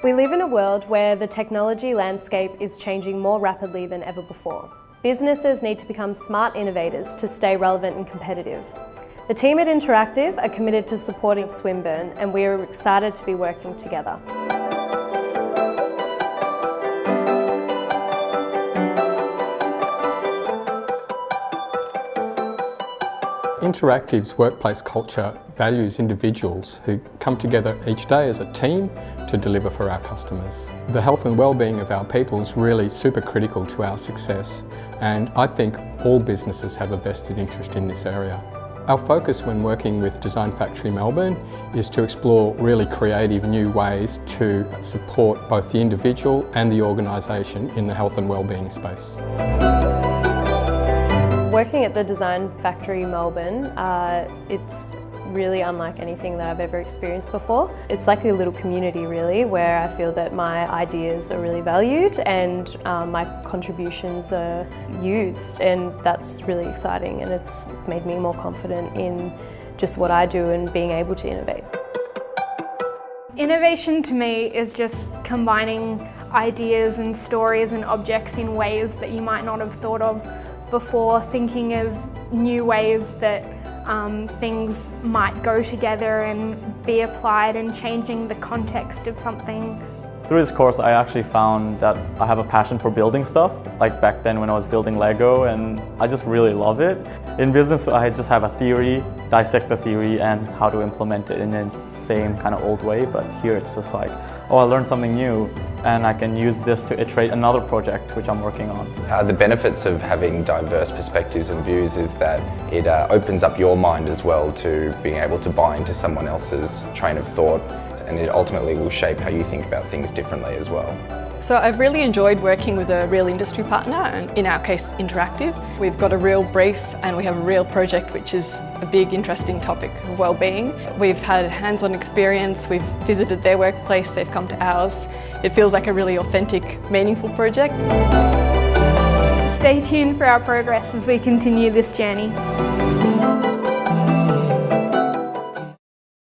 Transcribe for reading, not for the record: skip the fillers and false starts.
We live in a world where the technology landscape is changing more rapidly than ever before. Businesses need to become smart innovators to stay relevant and competitive. The team at Interactive are committed to supporting Swinburne, and we are excited to be working together. Interactive's workplace culture values individuals who come together each day as a team to deliver for our customers. The health and well-being of our people is really super critical to our success, and I think all businesses have a vested interest in this area. Our focus when working with Design Factory Melbourne is to explore really creative new ways to support both the individual and the organisation in the health and well-being space. Working at the Design Factory Melbourne, it's really unlike anything that I've ever experienced before. It's like a little community really, where I feel that my ideas are really valued and my contributions are used, and that's really exciting, and it's made me more confident in just what I do and being able to innovate. Innovation to me is just combining ideas and stories and objects in ways that you might not have thought of before, thinking of new ways that things might go together and be applied, and changing the context of something. Through this course, I actually found that I have a passion for building stuff, like back then when I was building Lego, and I just really love it. In business, I just have a theory, dissect the theory and how to implement it in the same kind of old way, but here it's just like, oh, I learned something new and I can use this to iterate another project which I'm working on. The benefits of having diverse perspectives and views is that it opens up your mind as well to being able to buy into someone else's train of thought, and it ultimately will shape how you think about things differently as well. So I've really enjoyed working with a real industry partner, and in our case Interactive. We've got a real brief and we have a real project which is a big interesting topic of well-being. We've had hands-on experience, we've visited their workplace, they've come to ours. It feels like a really authentic, meaningful project. Stay tuned for our progress as we continue this journey.